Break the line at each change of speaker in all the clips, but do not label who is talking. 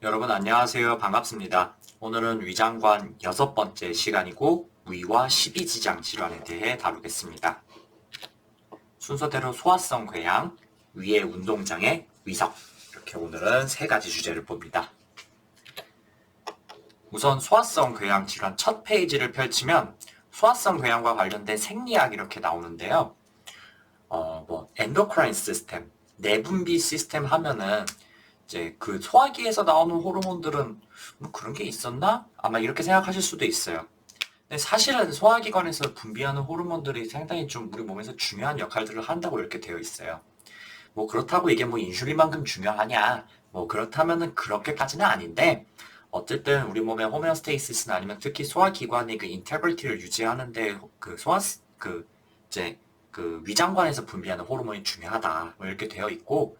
여러분 안녕하세요. 반갑습니다. 오늘은 위장관 6번째 시간이고 위와 십이지장 질환에 대해 다루겠습니다. 순서대로 소화성 궤양, 위의 운동장애, 위석 이렇게 오늘은 세 가지 주제를 봅니다. 우선 소화성 궤양 질환 첫 페이지를 펼치면 소화성 궤양과 관련된 생리학 이렇게 나오는데요. 엔도크라인 시스템, 내분비 시스템 하면은 이제 그 소화기에서 나오는 호르몬들은 뭐 그런 게 있었나? 아마 이렇게 생각하실 수도 있어요. 근데 사실은 소화기관에서 분비하는 호르몬들이 상당히 좀 우리 몸에서 중요한 역할들을 한다고 이렇게 되어 있어요. 뭐 그렇다고 이게 뭐 인슐린만큼 중요하냐? 뭐 그렇다면은 그렇게까지는 아닌데 어쨌든 우리 몸의 호메오스테이시스나 아니면 특히 소화기관의 그 인테그리티를 유지하는데 그 이제 그 위장관에서 분비하는 호르몬이 중요하다. 뭐 이렇게 되어 있고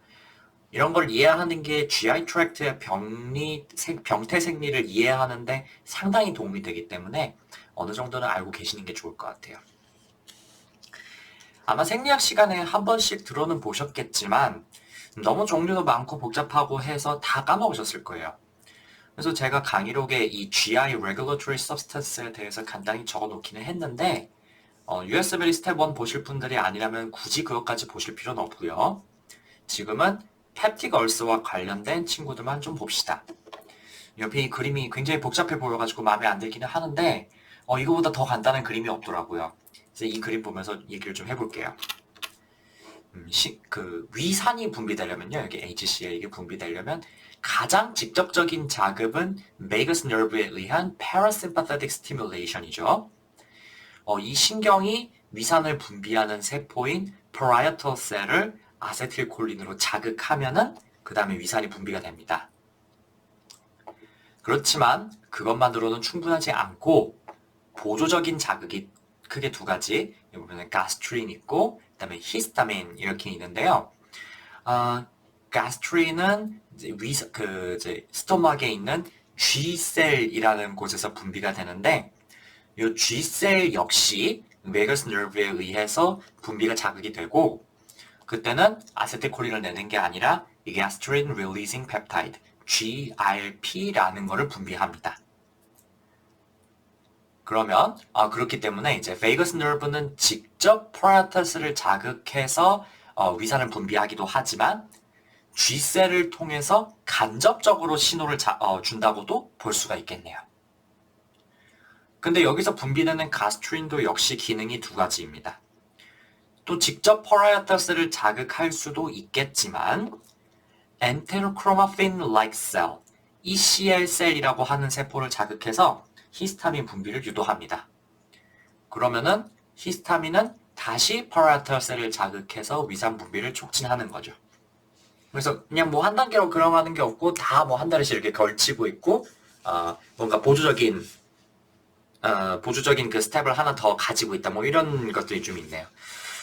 이런 걸 이해하는 게 GI 트랙트의 병태 생리를 이해하는데 상당히 도움이 되기 때문에 어느 정도는 알고 계시는 게 좋을 것 같아요. 아마 생리학 시간에 한 번씩 들어는 보셨겠지만 너무 종류도 많고 복잡하고 해서 다 까먹으셨을 거예요. 그래서 제가 강의록에 이 GI Regulatory Substance에 대해서 간단히 적어 놓기는 했는데 USMLE 스텝 1 보실 분들이 아니라면 굳이 그것까지 보실 필요는 없고요. 지금은 펩틱 얼스와 관련된 친구들만 좀 봅시다. 옆에 이 그림이 굉장히 복잡해 보여가지고 마음에 안 들기는 하는데 이거보다 더 간단한 그림이 없더라고요. 그래서 이 그림 보면서 얘기를 좀 해볼게요. 위산이 분비되려면요, 여기 HCl 이게 분비되려면 가장 직접적인 자극은 베이거스 너브에 의한 parasympathetic stimulation이죠. 이 신경이 위산을 분비하는 세포인 parietal 셀을 아세틸콜린으로 자극하면은 그 다음에 위산이 분비가 됩니다. 그렇지만 그것만으로는 충분하지 않고 보조적인 자극이 크게 두 가지, 여기 보면 가스트린 있고 그다음에 히스타민 이렇게 있는데요. 가스트린은 이제 스토막에 있는 G셀이라는 곳에서 분비가 되는데 이 G셀 역시 베거스 너브에 의해서 분비가 자극이 되고 그때는 아세틸콜린을 내는 게 아니라 이 가스트린 릴리징 펩타이드 GRP라는 거를 분비합니다. 그러면 그렇기 때문에 이제 베이거스 너브는 직접 프라이터스를 자극해서 위산을 분비하기도 하지만 G셀을 통해서 간접적으로 신호를 준다고도 볼 수가 있겠네요. 근데 여기서 분비되는 가스트린도 역시 기능이 두 가지입니다. 또 직접 퍼라이터스를 자극할 수도 있겠지만 엔테로크로마핀-like cell, ECL 셀이라고 하는 세포를 자극해서 히스타민 분비를 유도합니다. 그러면은 히스타민은 다시 퍼라이터셀을 자극해서 위산 분비를 촉진하는 거죠. 그래서 그냥 뭐 한 단계로 그러가는 게 없고 다 뭐 한 달씩 이렇게 걸치고 있고 뭔가 보조적인 그 스텝을 하나 더 가지고 있다 뭐 이런 것들이 좀 있네요.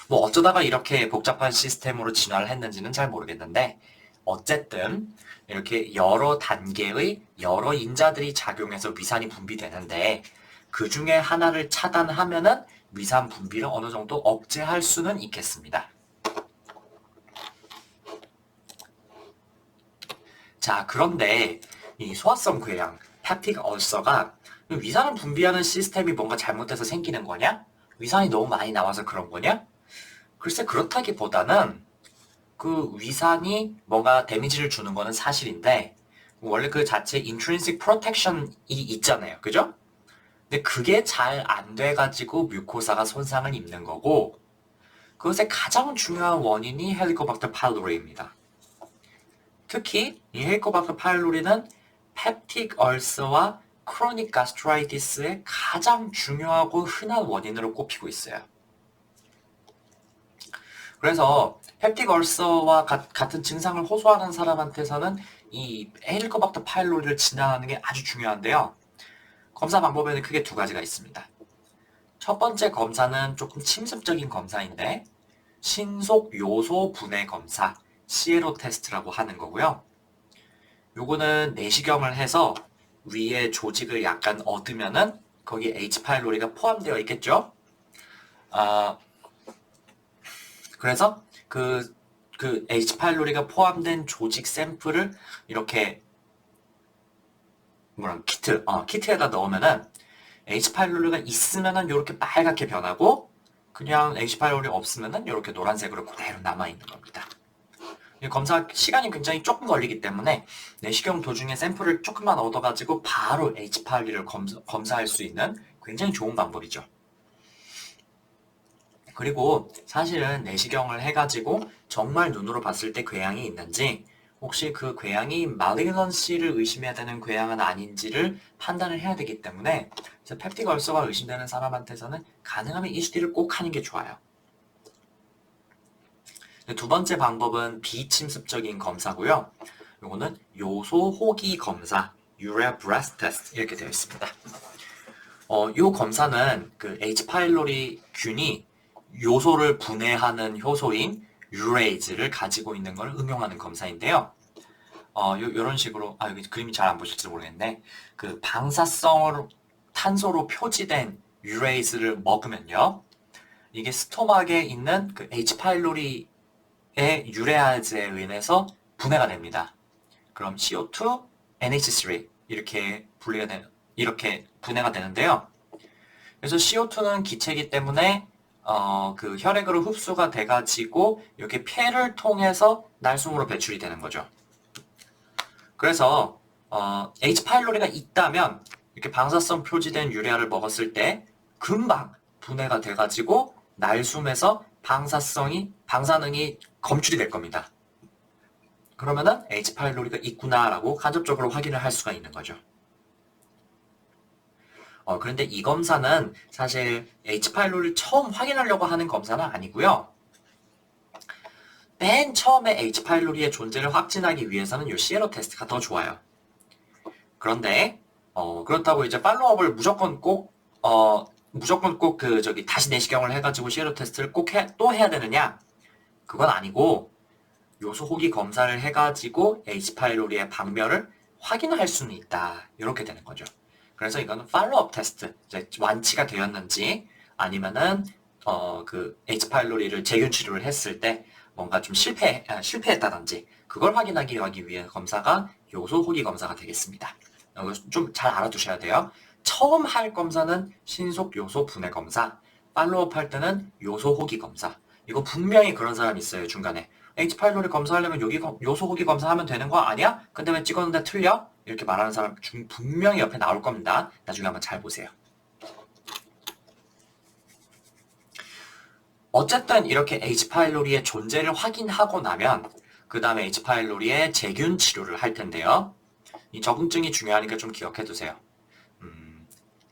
뭐 어쩌다가 이렇게 복잡한 시스템으로 진화를 했는지는 잘 모르겠는데 어쨌든 이렇게 여러 단계의 여러 인자들이 작용해서 위산이 분비되는데 그 중에 하나를 차단하면은 위산 분비를 어느 정도 억제할 수는 있겠습니다. 자, 그런데 이 소화성 궤양, 펩틱 얼서가 위산을 분비하는 시스템이 뭔가 잘못돼서 생기는 거냐? 위산이 너무 많이 나와서 그런 거냐? 글쎄 그렇다기보다는 그 위산이 뭔가 데미지를 주는 거는 사실인데 원래 그 자체 intrinsic protection이 있잖아요. 그죠? 근데 그게 잘 안 돼가지고 뮤코사가 손상을 입는 거고 그것의 가장 중요한 원인이 헬리코박터 파일로리입니다. 특히 이 헬리코박터 파일로리는 펩틱 얼서와 크로닉 가스트라이티스의 가장 중요하고 흔한 원인으로 꼽히고 있어요. 그래서 펩틱 얼서와 같은 증상을 호소하는 사람한테서는 이 헬리코박터 파일로리를 진단하는 게 아주 중요한데요. 검사 방법에는 크게 두 가지가 있습니다. 첫 번째 검사는 조금 침습적인 검사인데 신속 요소 분해 검사, 시에로 테스트라고 하는 거고요. 요거는 내시경을 해서 위에 조직을 약간 얻으면은 거기 H 파일로리가 포함되어 있겠죠? 그래서 그 H 파일로리가 포함된 조직 샘플을 이렇게 키트에다 넣으면은 H 파일로리가 있으면은 이렇게 빨갛게 변하고 그냥 H 파일로리 없으면은 이렇게 노란색으로 그대로 남아 있는 겁니다. 검사 시간이 굉장히 조금 걸리기 때문에 내시경 도중에 샘플을 조금만 얻어가지고 바로 H 파일로리를 검사할 수 있는 굉장히 좋은 방법이죠. 그리고 사실은 내시경을 해가지고 정말 눈으로 봤을 때 궤양이 있는지 혹시 그 궤양이 malignancy를 의심해야 되는 궤양은 아닌지를 판단을 해야 되기 때문에 펩틱 얼서가 의심되는 사람한테서는 가능하면 ECG를 꼭 하는 게 좋아요. 두 번째 방법은 비침습적인 검사고요. 요거는 요소 호기 검사, urea breath test 이렇게 되어 있습니다. 요 검사는 그 H 파일로리 균이 요소를 분해하는 효소인 유레이즈를 가지고 있는 걸 응용하는 검사인데요. 요런 식으로, 여기 그림이 잘 안 보실지 모르겠네. 그 방사성으로, 탄소로 표지된 유레이즈를 먹으면요. 이게 스토막에 있는 그 H 파일로리의 유레아즈에 의해서 분해가 됩니다. 그럼 CO2, NH3 이렇게 이렇게 분해가 되는데요. 그래서 CO2는 기체이기 때문에 그 혈액으로 흡수가 돼가지고 이렇게 폐를 통해서 날숨으로 배출이 되는 거죠. 그래서 H 파일로리가 있다면 이렇게 방사성 표지된 유레아를 먹었을 때 금방 분해가 돼가지고 날숨에서 방사능이 검출이 될 겁니다. 그러면은 H 파일로리가 있구나라고 간접적으로 확인을 할 수가 있는 거죠. 그런데 이 검사는 사실 H 파일로리를 처음 확인하려고 하는 검사는 아니고요. 맨 처음에 H 파일로리의 존재를 확진하기 위해서는 이 시에로 테스트가 더 좋아요. 그런데 그렇다고 이제 팔로우업을 무조건 꼭 다시 내시경을 해가지고 시에로 테스트를 꼭 또 해야 되느냐? 그건 아니고 요소 호기 검사를 해가지고 H 파일로리의 방멸을 확인할 수는 있다. 이렇게 되는 거죠. 그래서 이거는 팔로우업 테스트, 이제 완치가 되었는지 아니면은 그 H 파일로리를 재균 치료를 했을 때 뭔가 좀 실패했다든지 그걸 확인하기 위한 검사가 요소 호기 검사가 되겠습니다. 이거 좀 잘 알아두셔야 돼요. 처음 할 검사는 신속 요소 분해 검사, 팔로우업 할 때는 요소 호기 검사. 이거 분명히 그런 사람이 있어요, 중간에. H 파일로리 검사하려면 요소 호기 검사하면 되는 거 아니야? 근데 왜 찍었는데 틀려? 이렇게 말하는 사람 분명히 옆에 나올 겁니다. 나중에 한번 잘 보세요. 어쨌든 이렇게 H 파일로리의 존재를 확인하고 나면 그 다음에 H 파일로리의 재균 치료를 할 텐데요. 이 적응증이 중요하니까 좀 기억해 두세요.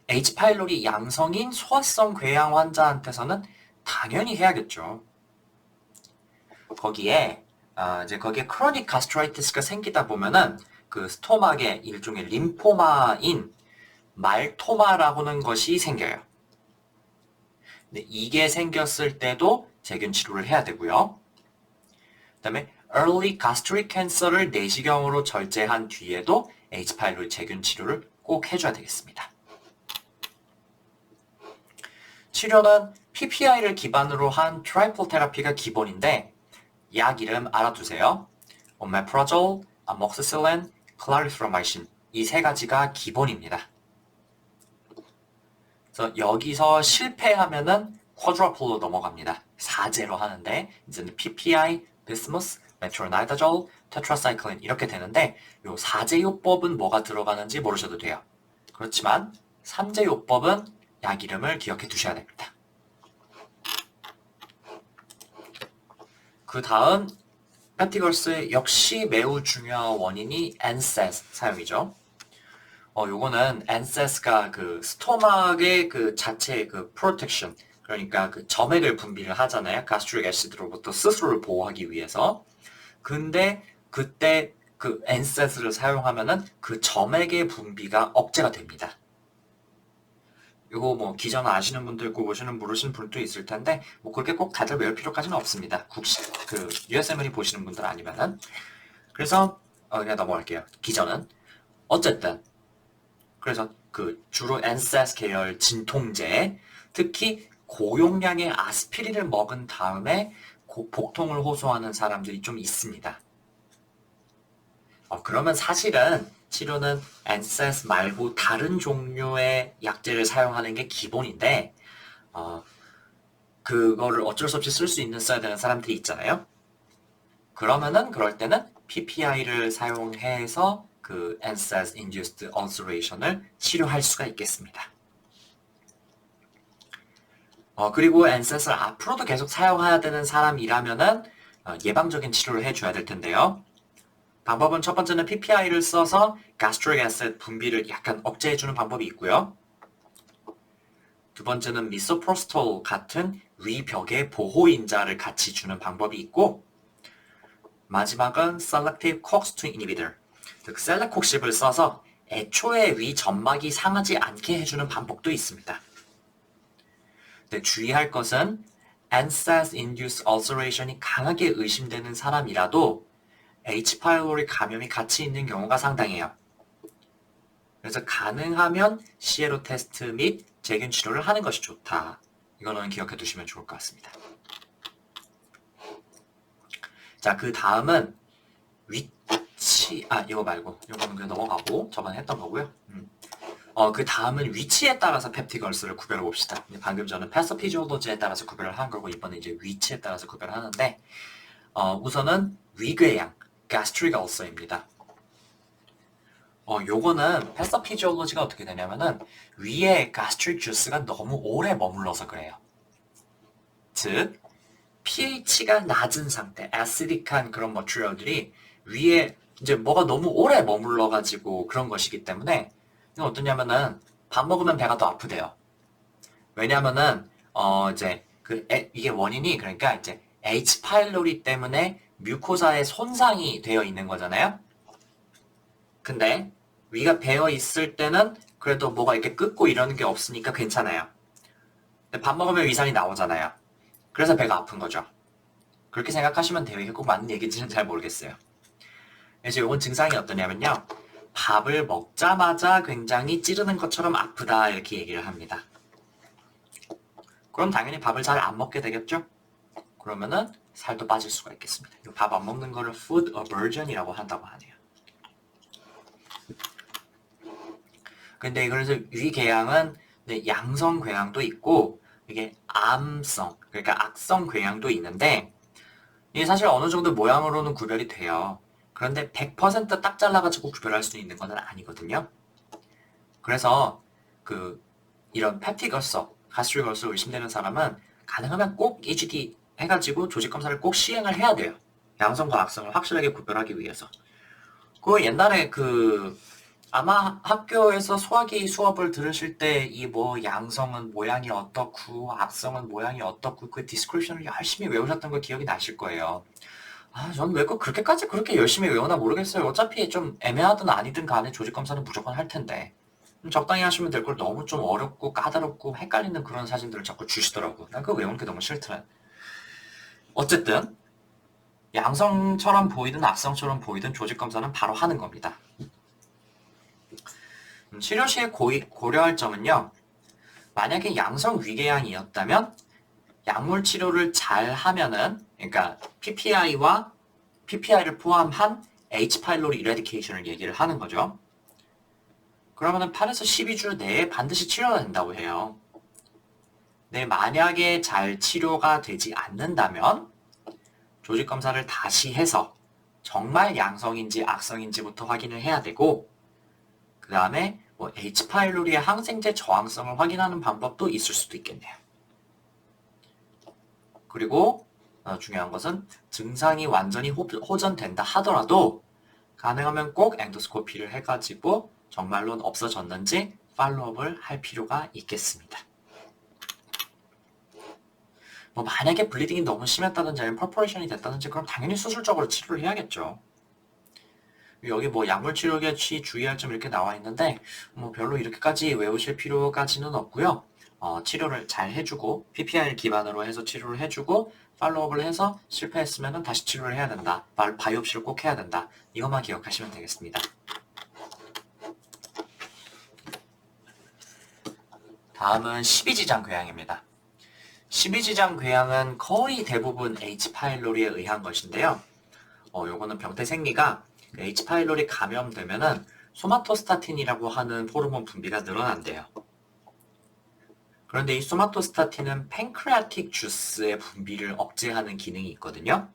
H 파일로리 양성인 소화성 궤양 환자한테서는 당연히 해야겠죠. 거기에 크로닉 가스트라이티스가 생기다 보면은 그 스토막에 일종의 림포마인 말토마라고는 것이 생겨요. 근데 이게 생겼을 때도 재균 치료를 해야 되고요. 그다음에 early gastric cancer를 내시경으로 절제한 뒤에도 H 파일로리 재균 치료를 꼭 해줘야 되겠습니다. 치료는 PPI를 기반으로 한 트라이플 테라피가 기본인데 약 이름 알아두세요. omeprazole, amoxicillin, clarithromycin 이 세 가지가 기본입니다. 그래서 여기서 실패하면은 쿼드라플로 넘어갑니다. 4제로 하는데 이제는 PPI, 비스무스, 메트로나이다졸, 테트라사이클린 이렇게 되는데 요 4제 요법은 뭐가 들어가는지 모르셔도 돼요. 그렇지만 3제 요법은 약 이름을 기억해 두셔야 됩니다. 그 다음 펩티걸스의 역시 매우 중요한 원인이 NSAID 사용이죠. 요거는 NSAID가 그 스토막의 그 자체의 그 프로텍션, 그러니까 그 점액을 분비를 하잖아요. 가스트릭 애시드로부터 스스로를 보호하기 위해서. 근데 그때 그 NSAID를 사용하면은 그 점액의 분비가 억제가 됩니다. 이거 뭐 기전 아시는 분도 있고 모르시는 분도 있을 텐데 뭐 그렇게 꼭 다들 외울 필요까지는 없습니다. 그 USMLE 보시는 분들 아니면은. 그래서 그냥 넘어갈게요. 기전은 어쨌든 그래서 그 주로 NSAID 계열 진통제, 특히 고용량의 아스피린을 먹은 다음에 복통을 호소하는 사람들이 좀 있습니다. 그러면 사실은 치료는 NSAIDs 말고 다른 종류의 약제를 사용하는 게 기본인데 그거를 어쩔 수 없이 쓸 수 있는 써야 되는 사람들이 있잖아요. 그러면은 그럴 때는 PPI를 사용해서 그 NSAIDs induced ulceration을 치료할 수가 있겠습니다. 그리고 NSAIDs를 앞으로도 계속 사용해야 되는 사람이라면은 예방적인 치료를 해줘야 될 텐데요. 방법은 첫 번째는 PPI를 써서 gastric acid 분비를 약간 억제해주는 방법이 있고요. 두 번째는 미소프로스톨 같은 위벽의 보호인자를 같이 주는 방법이 있고, 마지막은 selective COX-2 inhibitor, 즉 셀레콕십을 써서 애초에 위 점막이 상하지 않게 해주는 방법도 있습니다. 근데 주의할 것은 NSAIDs induced ulceration이 강하게 의심되는 사람이라도 H. pylori 감염이 같이 있는 경우가 상당해요. 그래서 가능하면 시에로 테스트 및 재균 치료를 하는 것이 좋다. 이거는 기억해 두시면 좋을 것 같습니다. 자, 그 다음은 이거 말고 이거는 그냥 넘어가고 저번에 했던 거고요. 그 다음은 위치에 따라서 펩티걸스를 구별해 봅시다. 방금 저는 패서피지올로지에 따라서 구별을 한 거고 이번에 이제 위치에 따라서 구별을 하는데 우선은 위궤양, gastric ulcer입니다. 요거는 패서피지올로지가 어떻게 되냐면은 위에 gastric juice가 너무 오래 머물러서 그래요. 즉 pH가 낮은 상태, acidic한 그런 머티리얼들이 위에 이제 뭐가 너무 오래 머물러가지고 그런 것이기 때문에 이건 어떠냐면은 밥 먹으면 배가 더 아프대요. 왜냐면은 이제 이게 원인이 그러니까 이제 H. 파일로리 때문에 뮤코사에 손상이 되어 있는 거잖아요. 근데 위가 배어 있을 때는 그래도 뭐가 이렇게 끓고 이러는 게 없으니까 괜찮아요. 근데 밥 먹으면 위산이 나오잖아요. 그래서 배가 아픈 거죠. 그렇게 생각하시면 돼요. 이게 꼭 맞는 얘기인지는 잘 모르겠어요. 그래서 이건 증상이 어떠냐면요. 밥을 먹자마자 굉장히 찌르는 것처럼 아프다 이렇게 얘기를 합니다. 그럼 당연히 밥을 잘 안 먹게 되겠죠? 그러면은 살도 빠질 수가 있겠습니다. 밥 안 먹는 거를 food aversion이라고 한다고 하네요. 근데 그래서 위궤양은 양성 궤양도 있고 이게 암성, 그러니까 악성 궤양도 있는데 이게 사실 어느 정도 모양으로는 구별이 돼요. 그런데 100%딱 잘라가지고 구별할 수 있는 건 아니거든요. 그래서 이런 펩틱 얼서, 가스트릭 얼서 의심되는 사람은 가능하면 꼭 EGD 해가지고 조직 검사를 꼭 시행을 해야 돼요. 양성과 악성을 확실하게 구별하기 위해서. 옛날에 아마 학교에서 소화기 수업을 들으실 때 이 양성은 모양이 어떻고 악성은 모양이 어떻고 그 디스크립션을 열심히 외우셨던 거 기억이 나실 거예요. 저는 왜 그렇게까지 그렇게 열심히 외우나 모르겠어요. 어차피 좀 애매하든 아니든 간에 조직검사는 무조건 할 텐데. 적당히 하시면 될 걸 너무 좀 어렵고 까다롭고 헷갈리는 그런 사진들을 자꾸 주시더라고. 난 그거 외우는 게 너무 싫더라. 어쨌든 양성처럼 보이든 악성처럼 보이든 조직검사는 바로 하는 겁니다. 치료 시에 고려할 점은요. 만약에 양성 위궤양이었다면 약물 치료를 잘 하면은 그러니까 PPI를 포함한 H. pylori eradication을 얘기를 하는 거죠. 그러면은 8에서 12주 내에 반드시 치료가 된다고 해요. 네, 만약에 잘 치료가 되지 않는다면 조직 검사를 다시 해서 정말 양성인지 악성인지부터 확인을 해야 되고 그 다음에 H. pylori의 항생제 저항성을 확인하는 방법도 있을 수도 있겠네요. 그리고 중요한 것은 증상이 완전히 호전된다 하더라도 가능하면 꼭 엔도스코피를 해가지고 정말로 없어졌는지 팔로우업을 할 필요가 있겠습니다. 만약에 블리딩이 너무 심했다든지 아니면 퍼포레이션이 됐다든지 그럼 당연히 수술적으로 치료를 해야겠죠. 여기 약물 치료에 주의할 점 이렇게 나와 있는데 별로 이렇게까지 외우실 필요까지는 없고요. 치료를 잘 해주고 PPI를 기반으로 해서 치료를 해주고 팔로우업을 해서 실패했으면 다시 치료를 해야 된다. 바이옵시를 꼭 해야 된다. 이것만 기억하시면 되겠습니다. 다음은 12지장 궤양입니다. 12지장 궤양은 거의 대부분 H. 파일로리에 의한 것인데요. 요거는 병태 생리가 H. 파일로리 감염되면은 소마토스타틴이라고 하는 호르몬 분비가 늘어난대요. 그런데 이 소마토스타틴은 팬크레아틱 주스의 분비를 억제하는 기능이 있거든요.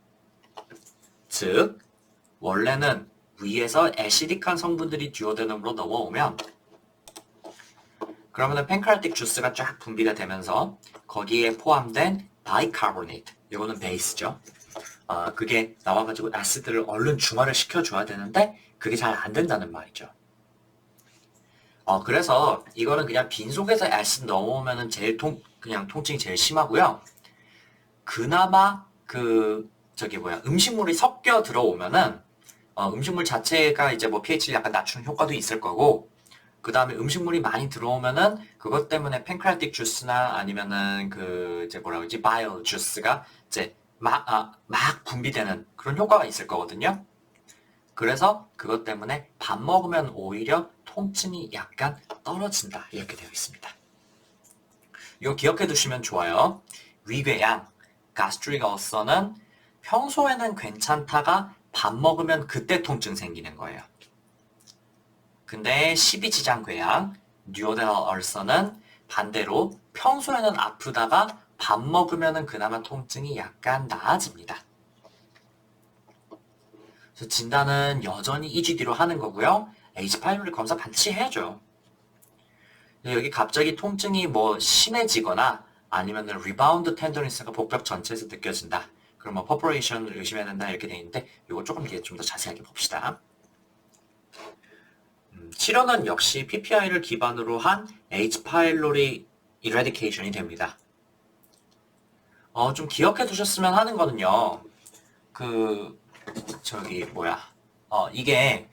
즉, 원래는 위에서 애시딕한 성분들이 듀오데넘으로 넘어오면 그러면은 팬크레아틱 주스가 쫙 분비가 되면서 거기에 포함된 바이카보네이트, 이거는 베이스죠. 그게 나와가지고 아시드를 얼른 중화를 시켜줘야 되는데 그게 잘 안 된다는 말이죠. 그래서 이거는 그냥 빈속에서 애시드 넣어오면은 그냥 통증이 제일 심하고요. 그나마 음식물이 섞여 들어오면은 음식물 자체가 이제 뭐 pH를 약간 낮추는 효과도 있을 거고, 그 다음에 음식물이 많이 들어오면은 그것 때문에 팬크레아틱 주스나 아니면은 바이오 주스가 이제 막 분비되는 그런 효과가 있을 거거든요. 그래서 그것 때문에 밥 먹으면 오히려 통증이 약간 떨어진다, 이렇게 되어 있습니다. 이거 기억해 두시면 좋아요. 위궤양, gastric ulcer는 평소에는 괜찮다가 밥 먹으면 그때 통증 생기는 거예요. 근데 십이지장궤양, duodenal ulcer는 반대로 평소에는 아프다가 밥 먹으면 그나마 통증이 약간 나아집니다. 그래서 진단은 여전히 EGD로 하는 거고요. H5 검사 반드시 해야죠. 여기 갑자기 통증이 뭐 심해지거나 아니면 리바운드 텐더니스가 복벽 전체에서 느껴진다. 그럼 뭐 퍼포레이션을 의심해야 된다, 이렇게 돼 있는데 이거 조금 뒤에 좀 더 자세하게 봅시다. 치료는 역시 PPI를 기반으로 한 H. pylori eradication이 됩니다. 좀 기억해 두셨으면 하는 거는요. 이게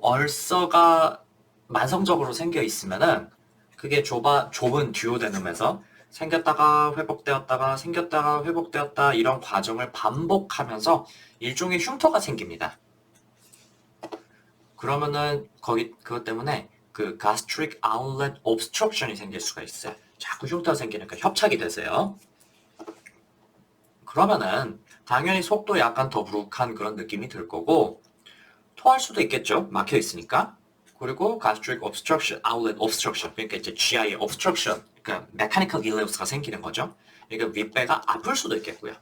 얼서가 만성적으로 생겨 있으면은 그게 좁은 듀오데눔에서 생겼다가 회복되었다가 생겼다가 회복되었다, 이런 과정을 반복하면서 일종의 흉터가 생깁니다. 그러면은 그것 때문에 gastric outlet obstruction이 생길 수가 있어요. 자꾸 흉터가 생기니까 협착이 되세요. 그러면은 당연히 속도 약간 더부룩한 그런 느낌이 들 거고, 토할 수도 있겠죠, 막혀 있으니까. 그리고 gastric obstruction, outlet obstruction, 그러니까 이제 GI obstruction, 그러니까 mechanical ileus가 생기는 거죠. 그러니까 윗배가 아플 수도 있겠고요.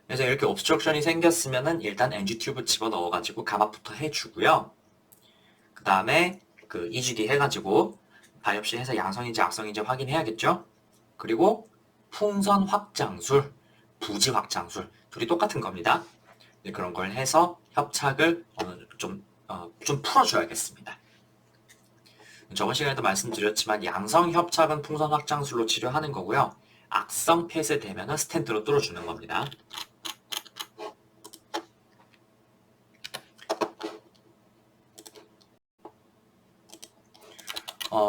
그래서 이렇게 obstruction이 생겼으면은 일단 NG 튜브 집어넣어가지고 감압부터 해주고요. 그 다음에 EGD 해가지고 바이옵시 해서 양성인지 악성인지 확인해야겠죠. 그리고 풍선 확장술, 부지 확장술, 둘이 똑같은 겁니다. 그런 걸 해서 협착을 좀 풀어줘야겠습니다. 저번 시간에도 말씀드렸지만 양성 협착은 풍선 확장술로 치료하는 거고요. 악성 폐쇄되면 스텐트로 뚫어주는 겁니다.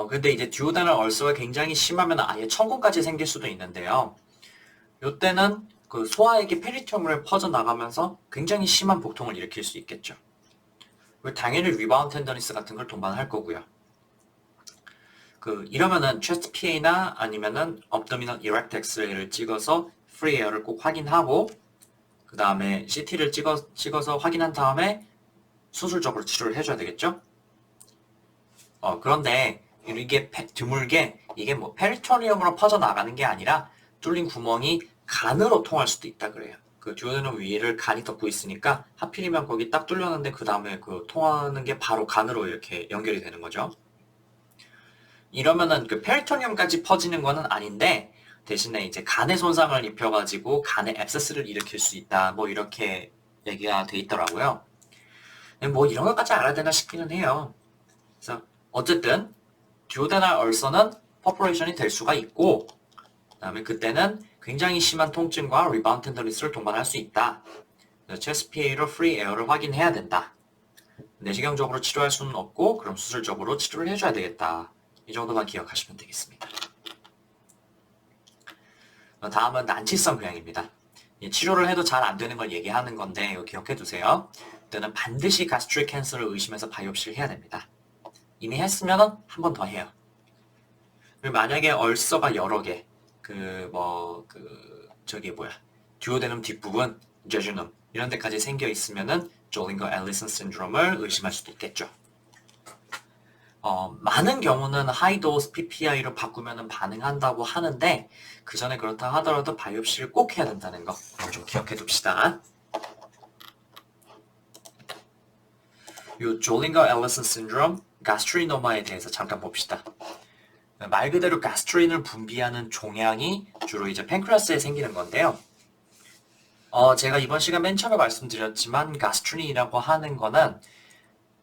근데 이제 듀오데널 얼서가 굉장히 심하면 아예 천공까지 생길 수도 있는데요. 이때는 소화액이 페리토늄을 퍼져나가면서 굉장히 심한 복통을 일으킬 수 있겠죠. 당연히 리바운드 텐더니스 같은 걸 동반할 거고요. 이러면은 체스트 PA나 아니면은 abdominal erect 엑스레이를 찍어서 프리 에어를 꼭 확인하고, 그 다음에 CT를 찍어서 확인한 다음에 수술적으로 치료를 해줘야 되겠죠. 그런데 이게 드물게 이게 뭐 페리토니움으로 퍼져나가는 게 아니라 뚫린 구멍이 간으로 통할 수도 있다 그래요. 듀오데넘 위를 간이 덮고 있으니까 하필이면 거기 딱 뚫렸는데 그 다음에 통하는 게 바로 간으로 이렇게 연결이 되는 거죠. 이러면은 페리토니움까지 퍼지는 거는 아닌데 대신에 이제 간에 손상을 입혀가지고 간에 앱세스를 일으킬 수 있다, 뭐 이렇게 얘기가 돼 있더라고요. 뭐 이런 것까지 알아야 되나 싶기는 해요. 그래서 어쨌든 듀오데널 얼서는 퍼포레이션이 될 수가 있고, 그 다음에 그때는 굉장히 심한 통증과 리바운드 텐더니스를 동반할 수 있다. 체스트 PA로 프리 에어를 확인해야 된다. 내시경적으로 치료할 수는 없고 그럼 수술적으로 치료를 해줘야 되겠다. 이 정도만 기억하시면 되겠습니다. 다음은 난치성 궤양입니다. 치료를 해도 잘 안 되는 걸 얘기하는 건데 이거 기억해 두세요. 그때는 반드시 가스트릭 캔서를 의심해서 바이옵시를 해야 됩니다. 이미 했으면 한 번 더 해요. 그리고 만약에 얼서가 여러 개, 듀오데눔 뒷부분, 제주눔 이런 데까지 생겨 있으면은 졸링거-엘리슨 신드롬을 의심할 수도 있겠죠. 많은 경우는 하이도스 PPI로 바꾸면 반응한다고 하는데 그 전에 그렇다 하더라도 바이옵시를 꼭 해야 된다는 거 좀 기억해 둡시다. 이 졸링거-엘리슨 신드롬, 가스트리노마에 대해서 잠깐 봅시다. 말 그대로 가스트린을 분비하는 종양이 주로 이제 팬크레아스에 생기는 건데요. 제가 이번 시간 맨 처음에 말씀드렸지만 가스트린이라고 하는 거는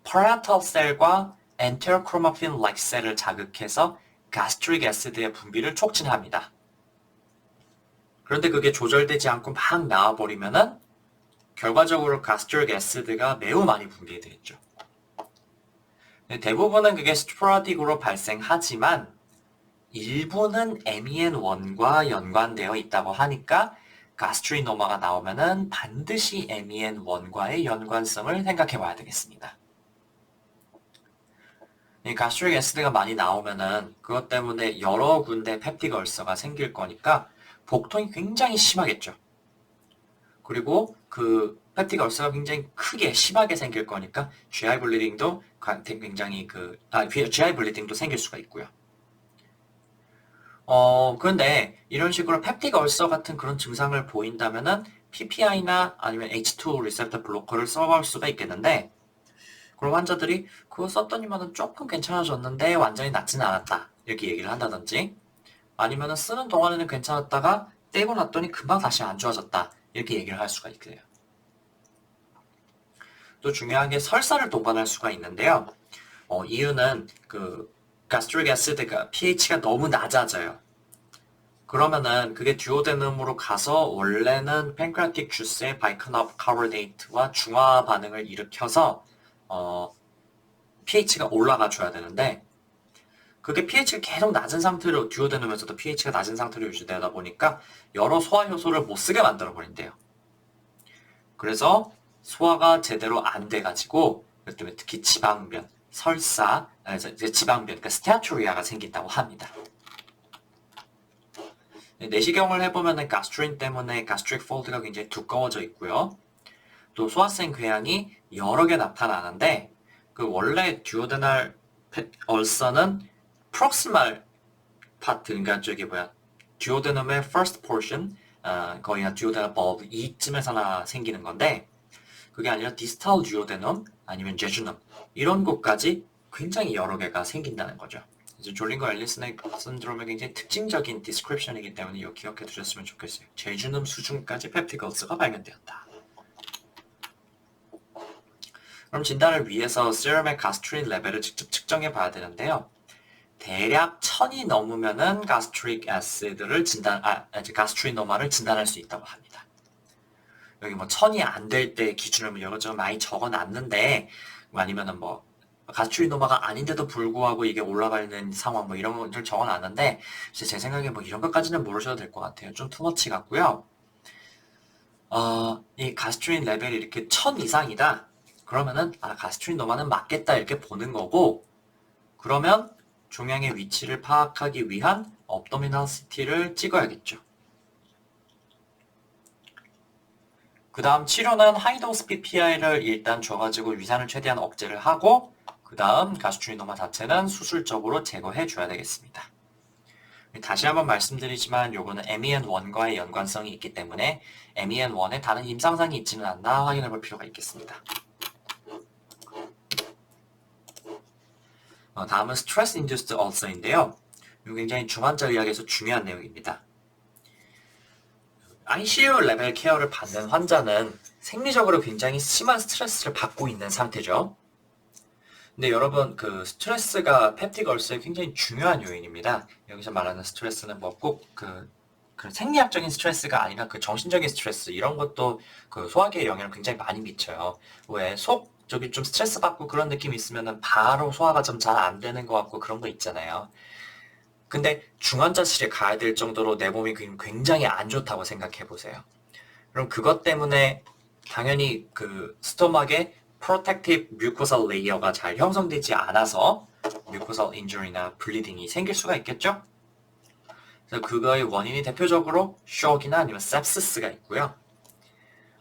파라탈 셀과 엔테로크로마핀 like 셀을 자극해서 가스트릭 애시드의 분비를 촉진합니다. 그런데 그게 조절되지 않고 막 나와버리면은 결과적으로 가스트릭 애시드가 매우 많이 분비되겠죠. 대부분은 그게 스포라딕으로 발생하지만 일부는 MEN1과 연관되어 있다고 하니까 가스트리노마가 나오면은 반드시 MEN1과의 연관성을 생각해 봐야 되겠습니다. 이 가스트릭 애시드가 많이 나오면은 그것 때문에 여러 군데 펩틱 얼서가 생길 거니까 복통이 굉장히 심하겠죠. 그리고 그 펩틱 얼서가 굉장히 크게 심하게 생길 거니까 GI 블리딩도 굉장히 GI 블리딩도 생길 수가 있고요. 그런데 이런 식으로 펩틱 얼서 같은 그런 증상을 보인다면은 PPI나 아니면 H2 리셉터 블로커를 써볼 수가 있겠는데 그럼 환자들이 그거 썼더니만은 조금 괜찮아졌는데 완전히 낫지는 않았다 이렇게 얘기를 한다든지 아니면은 쓰는 동안에는 괜찮았다가 떼고 났더니 금방 다시 안 좋아졌다 이렇게 얘기를 할 수가 있고요. 또 중요한 게 설사를 동반할 수가 있는데요. 이유는 그 가스트릭 애시드가 pH가 너무 낮아져요. 그러면은 그게 듀오데눔으로 가서 원래는 팬크레아틱 주스의 바이카르보네이트와 중화 반응을 일으켜서 pH가 올라가 줘야 되는데 그게 pH가 계속 낮은 상태로 듀오데눔에서도 pH가 낮은 상태로 유지되다 보니까 여러 소화 효소를 못 쓰게 만들어 버린대요. 그래서 소화가 제대로 안 돼가지고 특히 지방변, 설사, 지방변, 그러니까 스테아토리아가 생긴다고 합니다. 내시경을 해보면 가스트린 때문에 가스트릭 폴드가 굉장히 두꺼워져 있고요. 또 소화성 궤양이 여러 개 나타나는데 그 원래 듀오데날 얼서는 프록시말 파트, 그러니까 듀오데넘의 first portion, 거의 한 듀오데널 벌브 이쯤에서나 생기는 건데 그게 아니라 디스탈 듀오데넘 아니면 제주넘 이런 곳까지 굉장히 여러 개가 생긴다는 거죠. 졸링거-엘리슨 신드롬의 굉장히 특징적인 디스크립션이기 때문에 이거 기억해 두셨으면 좋겠어요. 제주넘 수준까지 펩틱 얼서가 발견되었다. 그럼 진단을 위해서 세럼의 가스트린 레벨을 직접 측정해 봐야 되는데요. 대략 1000이 넘으면은 가스트릭 애시드를 가스트리노마를 진단할 수 있다고 합니다. 여기 뭐 1000이 안 될 때 기준을 이것저것 많이 적어 놨는데 아니면은 뭐 가스트리노마가 아닌데도 불구하고 이게 올라가 있는 상황 뭐 이런 것들 적어 놨는데 제 생각에 뭐 이런 것까지는 모르셔도 될 것 같아요. 좀 투머치 같고요. 이 가스트린 레벨이 이렇게 1000 이상이다. 그러면은 가스트리노마는 맞겠다 이렇게 보는 거고 그러면 종양의 위치를 파악하기 위한 업도미널 CT를 찍어야겠죠. 그 다음 치료는 하이도스 PPI를 일단 줘가지고 위산을 최대한 억제를 하고 그 다음 가스트리노마 자체는 수술적으로 제거해 줘야 되겠습니다. 다시 한번 말씀드리지만 요거는 MEN1과의 연관성이 있기 때문에 MEN1에 다른 임상상이 있지는 않나 확인해 볼 필요가 있겠습니다. 다음은 스트레스 인듀스드 얼서인데요. 이거 굉장히 중환자 의학에서 중요한 내용입니다. ICU 레벨 케어를 받는 환자는 생리적으로 굉장히 심한 스트레스를 받고 있는 상태죠. 근데 여러분 그 스트레스가 펩틱 얼서의 굉장히 중요한 요인입니다. 여기서 말하는 스트레스는 뭐 꼭 그 생리학적인 스트레스가 아니라 그 정신적인 스트레스 이런 것도 그 소화기에 영향을 굉장히 많이 미쳐요. 왜 저기 좀 스트레스 받고 그런 느낌이 있으면은 바로 소화가 좀 잘 안 되는 것 같고 그런 거 있잖아요. 근데 중환자실에 가야 될 정도로 내 몸이 굉장히 안 좋다고 생각해 보세요. 그럼 그것 때문에 당연히 그 스토막에 프로텍티브 뮤코살 레이어가 잘 형성되지 않아서 뮤코살 인jury나 블리딩이 생길 수가 있겠죠? 그래서 그거의 원인이 대표적으로 쇼크나 아니면 셉시스가 있고요.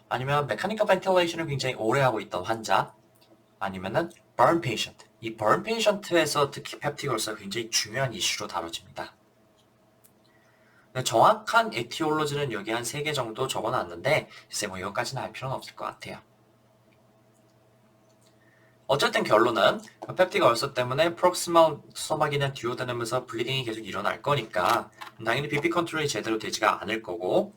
아니면 메카니컬 벤틸레이션을 굉장히 오래 하고 있던 환자, 아니면은 burn patient. 이 burn patient에서 특히 펩틱 얼서가 굉장히 중요한 이슈로 다뤄집니다. 정확한 에티올로지는 여기 한 3개 정도 적어놨는데 글쎄 뭐 이것까지는 알 필요는 없을 것 같아요. 어쨌든 결론은 펩틱 얼서 때문에 프록시멀 스토막이나 듀오데넘에서 블리딩이 계속 일어날 거니까 당연히 BP 컨트롤이 제대로 되지가 않을 거고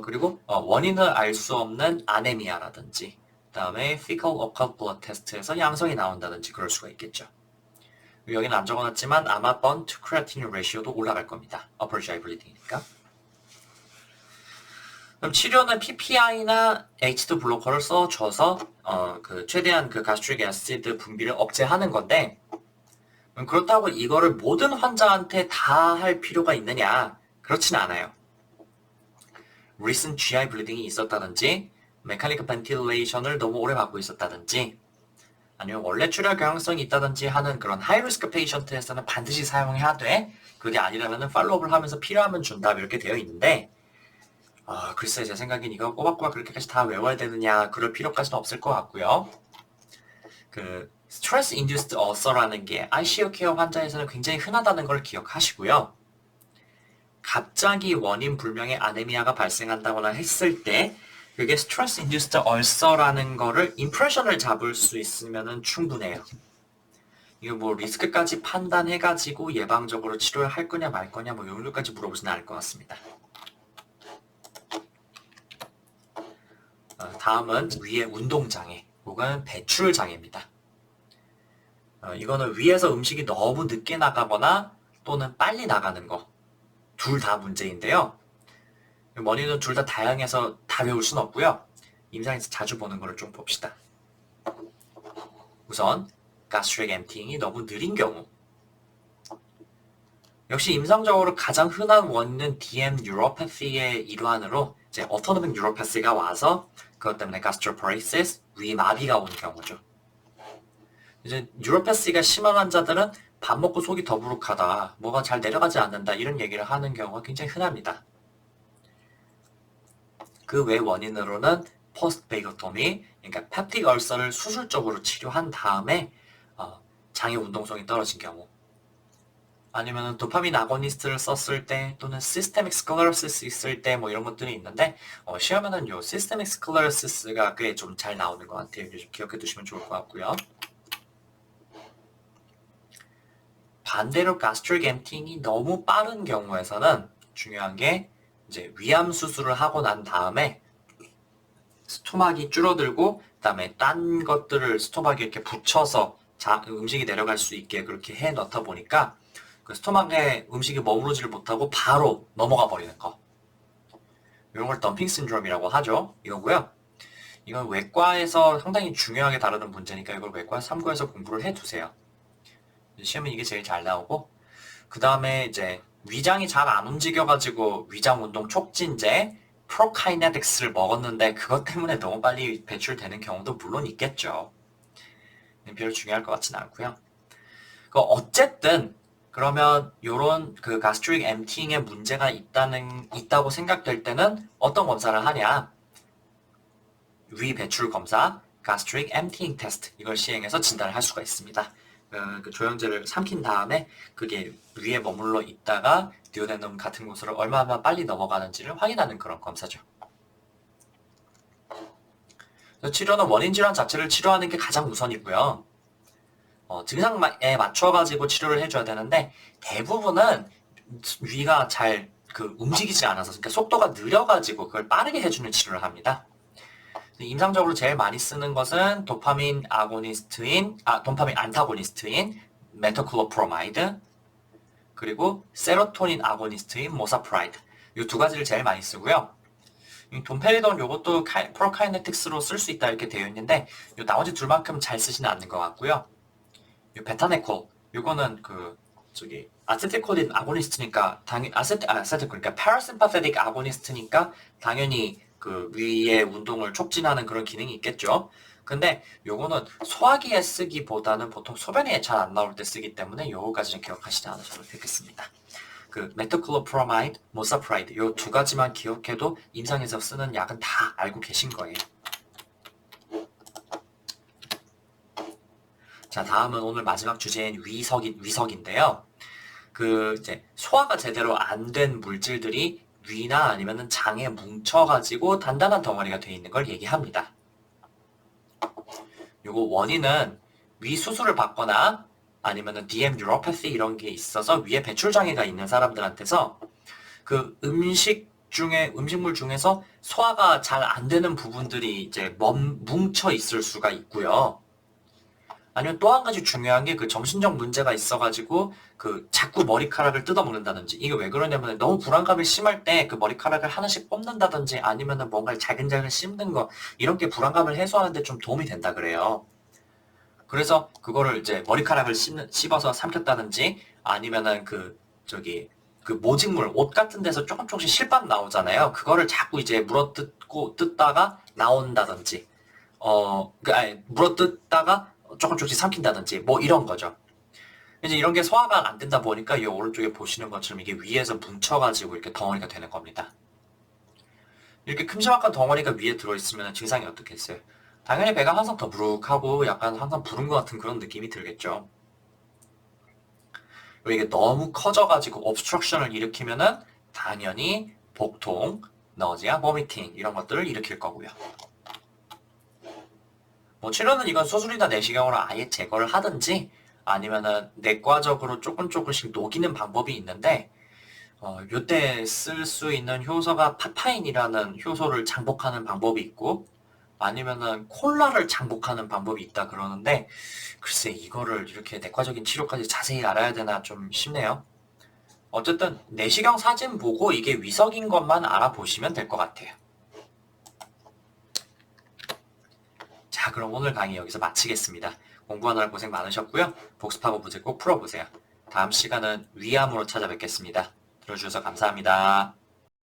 그리고 원인을 알 수 없는 아네미아라든지 그 다음에 fecal occult blood test에서 양성이 나온다든지 그럴 수가 있겠죠. 여기는 안 적어놨지만 아마 burn to creatinine ratio도 올라갈 겁니다. upper GI bleeding이니까. 그럼 치료는 PPI나 H2 블로커를 써줘서 최대한 그 가스트릭 애시드 분비를 억제하는 건데 그렇다고 이거를 모든 환자한테 다 할 필요가 있느냐? 그렇진 않아요. recent GI bleeding이 있었다든지 메카니컬 벤틸레이션을 너무 오래 받고 있었다든지 아니면 원래 출혈 경향성이 있다든지 하는 그런 하이리스크 페이션트에서는 반드시 사용해야 돼. 그게 아니라면 팔로우업을 하면서 필요하면 준다 이렇게 되어 있는데 글쎄 제 생각엔 이거 꼬박꼬박 그렇게까지 다 외워야 되느냐 그럴 필요까지는 없을 것 같고요. 그 스트레스 인듀스드 어서라는 게 ICU 케어 환자에서는 굉장히 흔하다는 걸 기억하시고요. 갑자기 원인 불명의 아네미아가 발생한다거나 했을 때 그게 스트레스 인듀스드 얼서라는 거를 임프레션을 잡을 수 있으면 충분해요. 이거 뭐 리스크까지 판단해가지고 예방적으로 치료를 할 거냐 말 거냐 뭐 이런 것까지 물어보지는 않을 것 같습니다. 다음은 위의 운동장애 혹은 배출장애입니다. 이거는 위에서 음식이 너무 늦게 나가거나 또는 빨리 나가는 거 둘 다 문제인데요. 원인은 둘 다 다양해서 다 외울 순 없고요. 임상에서 자주 보는 거를 좀 봅시다. 우선 가스트릭 엠티잉이 너무 느린 경우 역시 임상적으로 가장 흔한 원인은 DM 뉴로패시의 일환으로 이제 어토노믹 뉴로패시가 와서 그것 때문에 가스트로퍼레이시스, 위 마비가 온 경우죠. 이제 뉴로패시가 심한 환자들은 밥 먹고 속이 더부룩하다, 뭐가 잘 내려가지 않는다 이런 얘기를 하는 경우가 굉장히 흔합니다. 그 외 원인으로는 포스트 베이거토미, 그러니까 펩틱 얼서를 수술적으로 치료한 다음에 장의 운동성이 떨어진 경우, 아니면 도파민 아고니스트를 썼을 때 또는 시스테믹 스클레로시스 있을 때 뭐 이런 것들이 있는데 시험에는 요 시스테믹 스클레로시스가 꽤 좀 잘 나오는 것 같아요. 좀 기억해 두시면 좋을 것 같고요. 반대로 가스트릭 엠팅이 너무 빠른 경우에서는 중요한 게 이제 위암 수술을 하고 난 다음에 스토막이 줄어들고 그다음에 딴 것들을 스토막에 이렇게 붙여서 음식이 내려갈 수 있게 그렇게 해 넣다 보니까 그 스토막에 음식이 머무르지를 못하고 바로 넘어가 버리는 거. 이런 걸 덤핑 신드롬이라고 하죠. 이거고요. 이건 외과에서 상당히 중요하게 다루는 문제니까 이걸 외과 3구에서 공부를 해두세요. 시험은 이게 제일 잘 나오고 그 다음에 이제 위장이 잘 안 움직여가지고 위장 운동 촉진제 프로카이네틱스를 먹었는데 그것 때문에 너무 빨리 배출되는 경우도 물론 있겠죠. 별로 중요할 것 같지는 않고요. 어쨌든 그러면 요런 그 가스트릭 엠팅에 문제가 있다고 생각될 때는 어떤 검사를 하냐? 위 배출 검사, 가스트릭 엠팅 테스트 이걸 시행해서 진단을 할 수가 있습니다. 그 조영제를 삼킨 다음에 그게 위에 머물러 있다가 디오데눔 같은 곳으로 얼마나 빨리 넘어가는지를 확인하는 그런 검사죠. 치료는 원인 질환 자체를 치료하는 게 가장 우선이고요. 증상에 맞춰가지고 치료를 해줘야 되는데 대부분은 위가 잘 움직이지 않아서 그러니까 속도가 느려가지고 그걸 빠르게 해주는 치료를 합니다. 임상적으로 제일 많이 쓰는 것은 도파민 안타고니스트인 메토클로프로마이드 그리고 세로토닌 아고니스트인 모사프라이드 이 두 가지를 제일 많이 쓰고요. 돈페리돈 요것도 프로카이네틱스로 쓸 수 있다 이렇게 되어 있는데 요 나머지 둘만큼 잘 쓰지는 않는 것 같고요. 요 베타네콜 요거는 아세틸콜린 아고니스트니까 그러니까 파라심파테틱 아고니스트니까 당연히 그 위의 운동을 촉진하는 그런 기능이 있겠죠. 근데 요거는 소화기에 쓰기보다는 보통 소변이 잘 안 나올 때 쓰기 때문에 요거까지는 기억하시지 않으셔도 되겠습니다. 그 메토클로프라마이드, 모사프라이드 요 두 가지만 기억해도 임상에서 쓰는 약은 다 알고 계신 거예요. 자, 다음은 오늘 마지막 주제인 위석인데요. 그 이제 소화가 제대로 안 된 물질들이 위나 아니면은 장에 뭉쳐가지고 단단한 덩어리가 되어 있는 걸 얘기합니다. 요거 원인은 위 수술을 받거나 아니면은 DM 뉴로패시 이런 게 있어서 위에 배출 장애가 있는 사람들한테서 그 음식물 중에서 소화가 잘 안 되는 부분들이 이제 뭉쳐 있을 수가 있고요. 아니면 또 한 가지 중요한 게 그 정신적 문제가 있어가지고 그 자꾸 머리카락을 뜯어먹는다든지, 이게 왜 그러냐면 너무 불안감이 심할 때 그 머리카락을 하나씩 뽑는다든지 아니면은 뭔가를 잘근잘근 씹는 거, 이런 게 불안감을 해소하는데 좀 도움이 된다 그래요. 그래서 그거를 이제 머리카락을 씹어서 삼켰다든지 아니면은 그 모직물, 옷 같은 데서 조금씩 실밥 나오잖아요. 그거를 자꾸 이제 뜯다가 나온다든지, 물어뜯다가 조금씩 삼킨다든지, 뭐 이런 거죠. 이제 이런 게 소화가 안 된다 보니까 이 오른쪽에 보시는 것처럼 이게 위에서 뭉쳐가지고 이렇게 덩어리가 되는 겁니다. 이렇게 큼지막한 덩어리가 위에 들어있으면 증상이 어떻겠어요? 당연히 배가 항상 더부룩하고 약간 항상 부른 것 같은 그런 느낌이 들겠죠. 그리고 이게 너무 커져가지고 obstruction을 일으키면은 당연히 복통, 너지아, 보미팅 이런 것들을 일으킬 거고요. 뭐 치료는 이건 수술이나 내시경으로 아예 제거를 하든지 아니면은 내과적으로 조금씩 녹이는 방법이 있는데, 요때 쓸 수 있는 효소가 파파인이라는 효소를 장복하는 방법이 있고 아니면은 콜라를 장복하는 방법이 있다 그러는데, 글쎄 이거를 이렇게 내과적인 치료까지 자세히 알아야 되나 좀 싶네요. 어쨌든 내시경 사진 보고 이게 위석인 것만 알아보시면 될 것 같아요. 자, 그럼 오늘 강의 여기서 마치겠습니다. 공부하느라 고생 많으셨고요. 복습하고 문제 꼭 풀어보세요. 다음 시간은 위암으로 찾아뵙겠습니다. 들어주셔서 감사합니다.